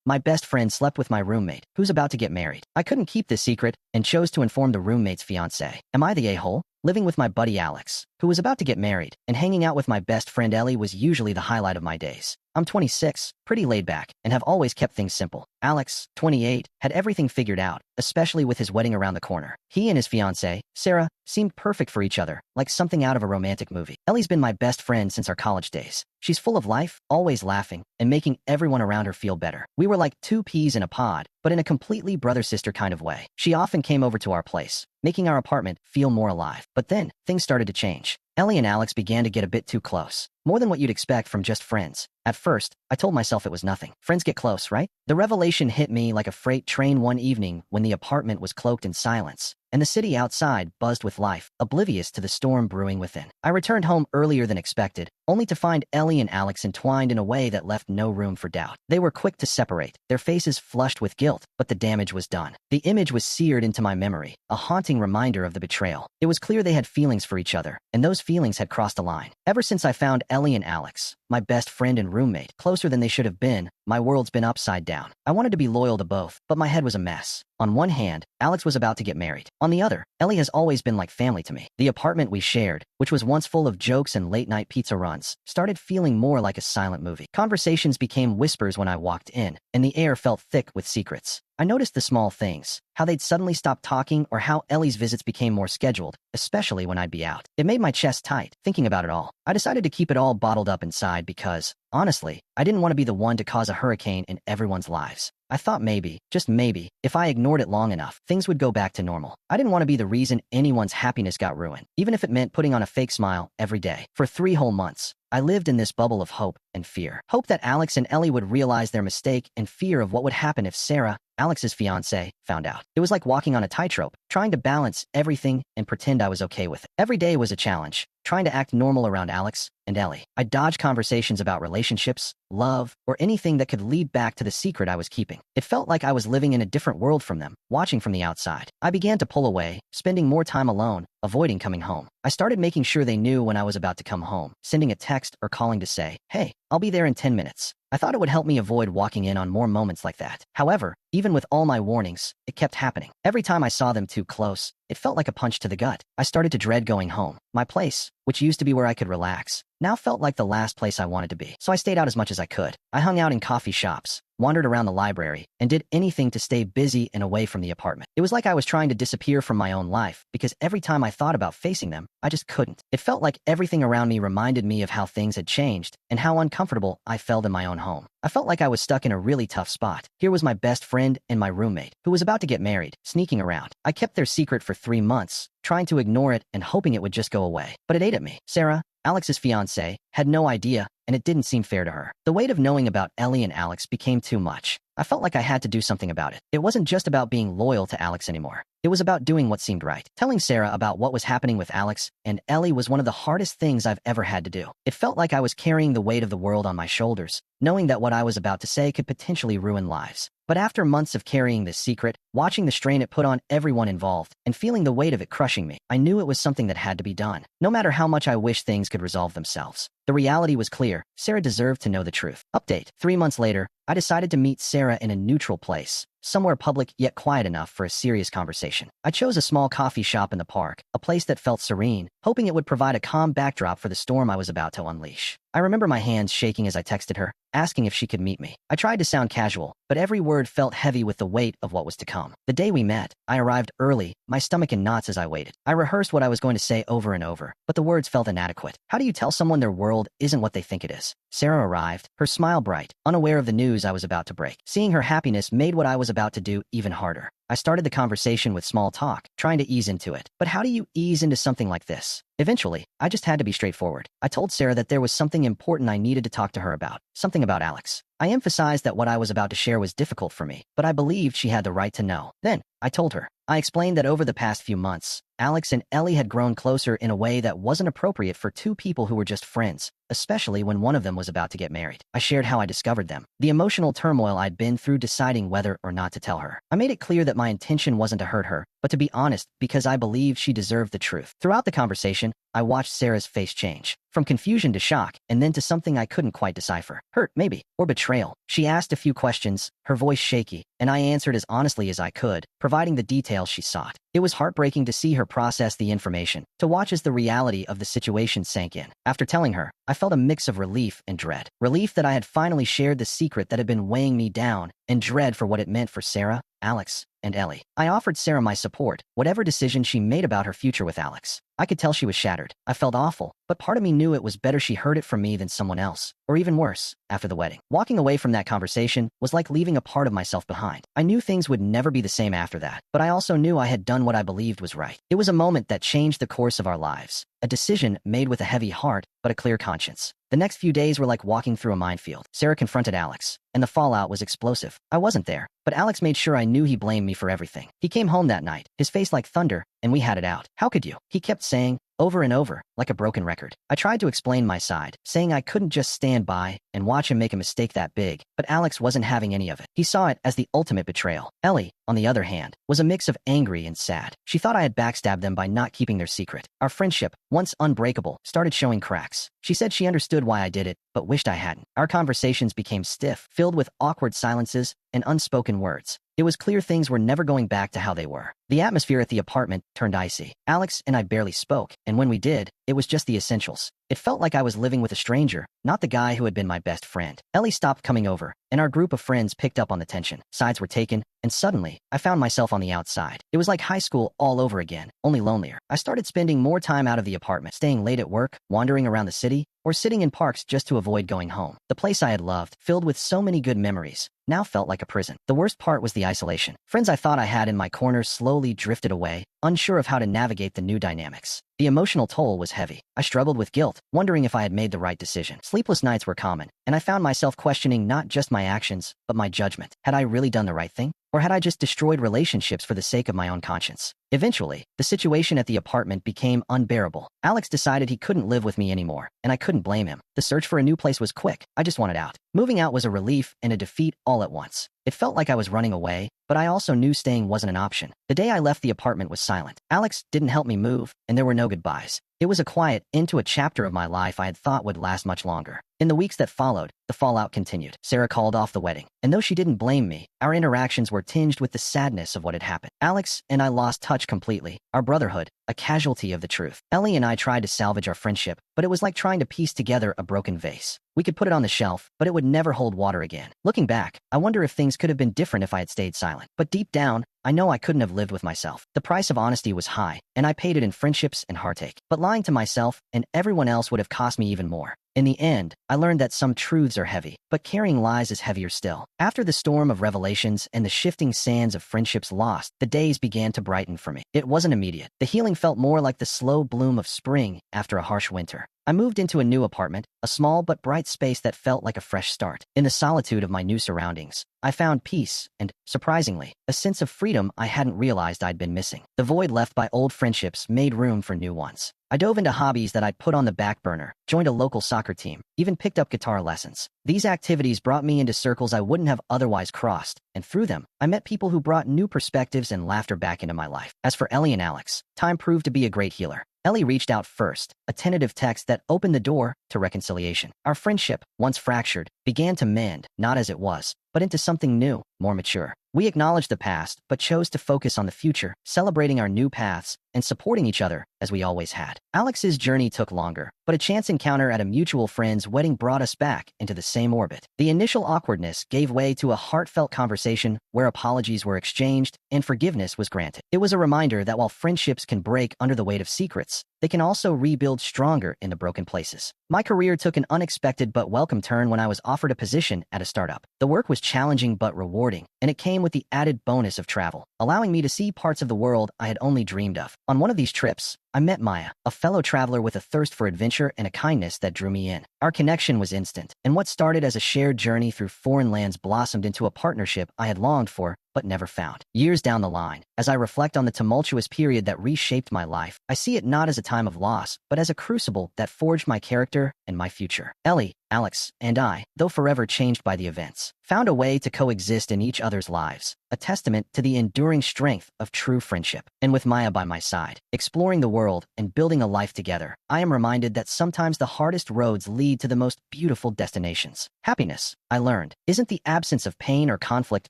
my best friend slept with my roommate, who's about to get married. I couldn't keep this secret and chose to inform the roommate's fiancé. Am I the a-hole? Living with my buddy Alex, who was about to get married, and hanging out with my best friend Ellie was usually the highlight of my days. I'm 26, pretty laid back, and have always kept things simple. Alex, 28, had everything figured out, especially with his wedding around the corner. He and his fiancée, Sarah, seemed perfect for each other, like something out of a romantic movie. Ellie's been my best friend since our college days. She's full of life, always laughing, and making everyone around her feel better. We were like two peas in a pod, but in a completely brother-sister kind of way. She often came over to our place, making our apartment feel more alive. But then, things started to change. Ellie and Alex began to get a bit too close, more than what you'd expect from just friends. At first, I told myself it was nothing. Friends get close, right? The revelation hit me like a freight train one evening when the apartment was cloaked in silence, and the city outside buzzed with life, oblivious to the storm brewing within. I returned home earlier than expected, only to find Ellie and Alex entwined in a way that left no room for doubt. They were quick to separate, their faces flushed with guilt, but the damage was done. The image was seared into my memory, a haunting reminder of the betrayal. It was clear they had feelings for each other, and those feelings had crossed a line. Ever since I found Ellie and Alex, my best friend and roommate, closer than they should have been, my world's been upside down. I wanted to be loyal to both, but my head was a mess. On one hand, Alex was about to get married. On the other, Ellie has always been like family to me. The apartment we shared, which was once full of jokes and late-night pizza runs, started feeling more like a silent movie. Conversations became whispers when I walked in, and the air felt thick with secrets. I noticed the small things, how they'd suddenly stop talking or how Ellie's visits became more scheduled, especially when I'd be out. It made my chest tight, thinking about it all. I decided to keep it all bottled up inside because, honestly, I didn't want to be the one to cause a hurricane in everyone's lives. I thought maybe, just maybe, if I ignored it long enough, things would go back to normal. I didn't want to be the reason anyone's happiness got ruined, even if it meant putting on a fake smile every day. For 3 whole months, I lived in this bubble of hope and fear. Hope that Alex and Ellie would realize their mistake, and fear of what would happen if Sarah, Alex's fiancée, found out. It was like walking on a tightrope, trying to balance everything and pretend I was okay with it. Every day was a challenge, trying to act normal around Alex and Ellie. I dodged conversations about relationships, love, or anything that could lead back to the secret I was keeping. It felt like I was living in a different world from them, watching from the outside. I began to pull away, spending more time alone, avoiding coming home. I started making sure they knew when I was about to come home, sending a text or calling to say, "Hey, I'll be there in 10 minutes. I thought it would help me avoid walking in on more moments like that. However, even with all my warnings, it kept happening. Every time I saw them too close, it felt like a punch to the gut. I started to dread going home. My place, which used to be where I could relax, now felt like the last place I wanted to be. So I stayed out as much as I could. I hung out in coffee shops, wandered around the library, and did anything to stay busy and away from the apartment. It was like I was trying to disappear from my own life, because every time I thought about facing them, I just couldn't. It felt like everything around me reminded me of how things had changed and how uncomfortable I felt in my own home. I felt like I was stuck in a really tough spot. Here was my best friend and my roommate, who was about to get married, sneaking around. I kept their secret for 3 months, trying to ignore it and hoping it would just go away. But it ate at me. Sarah, Alex's fiancée, had no idea, and it didn't seem fair to her. The weight of knowing about Ellie and Alex became too much. I felt like I had to do something about it. It wasn't just about being loyal to Alex anymore. It was about doing what seemed right. Telling Sarah about what was happening with Alex and Ellie was one of the hardest things I've ever had to do. It felt like I was carrying the weight of the world on my shoulders, knowing that what I was about to say could potentially ruin lives. But after months of carrying this secret, watching the strain it put on everyone involved, and feeling the weight of it crushing me, I knew it was something that had to be done, no matter how much I wished things could resolve themselves. The reality was clear. Sarah deserved to know the truth. Update. 3 months later, I decided to meet Sarah in a neutral place, somewhere public yet quiet enough for a serious conversation. I chose a small coffee shop in the park, a place that felt serene, hoping it would provide a calm backdrop for the storm I was about to unleash. I remember my hands shaking as I texted her, asking if she could meet me. I tried to sound casual, but every word felt heavy with the weight of what was to come. The day we met, I arrived early, my stomach in knots as I waited. I rehearsed what I was going to say over and over, but the words felt inadequate. How do you tell someone their world isn't what they think it is? Sarah arrived, her smile bright, unaware of the news I was about to break. Seeing her happiness made what I was about to do even harder. I started the conversation with small talk, trying to ease into it. But how do you ease into something like this? Eventually, I just had to be straightforward. I told Sarah that there was something important I needed to talk to her about, something about Alex. I emphasized that what I was about to share was difficult for me, but I believed she had the right to know. Then, I told her. I explained that over the past few months, Alex and Ellie had grown closer in a way that wasn't appropriate for two people who were just friends, especially when one of them was about to get married. I shared how I discovered them, the emotional turmoil I'd been through deciding whether or not to tell her. I made it clear that my intention wasn't to hurt her, but to be honest because I believed she deserved the truth. Throughout the conversation, I watched Sarah's face change, from confusion to shock, and then to something I couldn't quite decipher. Hurt, maybe, or betrayal. She asked a few questions, her voice shaky, and I answered as honestly as I could, providing the details she sought. It was heartbreaking to see her process the information, to watch as the reality of the situation sank in. After telling her, I felt a mix of relief and dread. Relief that I had finally shared the secret that had been weighing me down, and dread for what it meant for Sarah, Alex, and Ellie. I offered Sarah my support, whatever decision she made about her future with Alex. I could tell she was shattered. I felt awful, but part of me knew it was better she heard it from me than someone else, or even worse, after the wedding. Walking away from that conversation was like leaving a part of myself behind. I knew things would never be the same after that, but I also knew I had done what I believed was right. It was a moment that changed the course of our lives, a decision made with a heavy heart, but a clear conscience. The next few days were like walking through a minefield. Sarah confronted Alex, and the fallout was explosive. I wasn't there, but Alex made sure I knew he blamed me for everything. He came home that night, his face like thunder, and we had it out. How could you? He kept saying, over and over, like a broken record. I tried to explain my side, saying I couldn't just stand by and watch him make a mistake that big, but Alex wasn't having any of it. He saw it as the ultimate betrayal. Ellie, on the other hand, was a mix of angry and sad. She thought I had backstabbed them by not keeping their secret. Our friendship, once unbreakable, started showing cracks. She said she understood why I did it, but wished I hadn't. Our conversations became stiff, filled with awkward silences and unspoken words. It was clear things were never going back to how they were. The atmosphere at the apartment turned icy. Alex and I barely spoke, and when we did, it was just the essentials. It felt like I was living with a stranger, not the guy who had been my best friend. Ellie stopped coming over, and our group of friends picked up on the tension. Sides were taken, and suddenly, I found myself on the outside. It was like high school all over again, only lonelier. I started spending more time out of the apartment, staying late at work, wandering around the city, or sitting in parks just to avoid going home. The place I had loved, filled with so many good memories, now felt like a prison. The worst part was the isolation. Friends I thought I had in my corner slowly drifted away, unsure of how to navigate the new dynamics. The emotional toll was heavy. I struggled with guilt, wondering if I had made the right decision. Sleepless nights were common, and I found myself questioning not just my actions, but my judgment. Had I really done the right thing? Or had I just destroyed relationships for the sake of my own conscience? Eventually, the situation at the apartment became unbearable. Alex decided he couldn't live with me anymore, and I couldn't blame him. The search for a new place was quick. I just wanted out. Moving out was a relief and a defeat all at once. It felt like I was running away, but I also knew staying wasn't an option. The day I left the apartment was silent. Alex didn't help me move, and there were no goodbyes. It was a quiet end to a chapter of my life I had thought would last much longer. In the weeks that followed, the fallout continued. Sarah called off the wedding, and though she didn't blame me, our interactions were tinged with the sadness of what had happened. Alex and I lost touch completely. Our brotherhood, a casualty of the truth. Ellie and I tried to salvage our friendship, but it was like trying to piece together a broken vase. We could put it on the shelf, but it would never hold water again. Looking back, I wonder if things could have been different if I had stayed silent. But deep down, I know I couldn't have lived with myself. The price of honesty was high, and I paid it in friendships and heartache. But lying to myself and everyone else would have cost me even more. In the end, I learned that some truths are heavy, but carrying lies is heavier still. After the storm of revelations and the shifting sands of friendships lost, the days began to brighten for me. It wasn't immediate. The healing felt more like the slow bloom of spring after a harsh winter. I moved into a new apartment, a small but bright space that felt like a fresh start. In the solitude of my new surroundings, I found peace and, surprisingly, a sense of freedom I hadn't realized I'd been missing. The void left by old friendships made room for new ones. I dove into hobbies that I'd put on the back burner, joined a local soccer team, even picked up guitar lessons. These activities brought me into circles I wouldn't have otherwise crossed, and through them, I met people who brought new perspectives and laughter back into my life. As for Ellie and Alex, time proved to be a great healer. Ellie reached out first, a tentative text that opened the door to reconciliation. Our friendship, once fractured, began to mend, not as it was, but into something new, more mature. We acknowledged the past, but chose to focus on the future, celebrating our new paths and supporting each other as we always had. Alex's journey took longer, but a chance encounter at a mutual friend's wedding brought us back into the same orbit. The initial awkwardness gave way to a heartfelt conversation where apologies were exchanged and forgiveness was granted. It was a reminder that while friendships can break under the weight of secrets, they can also rebuild stronger in the broken places. My career took an unexpected but welcome turn when I was offered a position at a startup. The work was challenging but rewarding, and it came with the added bonus of travel, allowing me to see parts of the world I had only dreamed of. On one of these trips, I met Maya, a fellow traveler with a thirst for adventure and a kindness that drew me in. Our connection was instant, and what started as a shared journey through foreign lands blossomed into a partnership I had longed for but never found. Years down the line, as I reflect on the tumultuous period that reshaped my life, I see it not as a time of loss, but as a crucible that forged my character and my future. Ellie, Alex, and I, though forever changed by the events, found a way to coexist in each other's lives, a testament to the enduring strength of true friendship. And with Maya by my side, exploring the world and building a life together, I am reminded that sometimes the hardest roads lead to the most beautiful destinations. Happiness, I learned, isn't the absence of pain or conflict,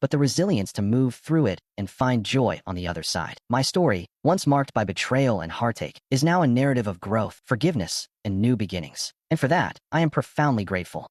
but the resilience to move through it and find joy on the other side. My story, once marked by betrayal and heartache, is now a narrative of growth, forgiveness, and new beginnings. And for that, I am profoundly grateful.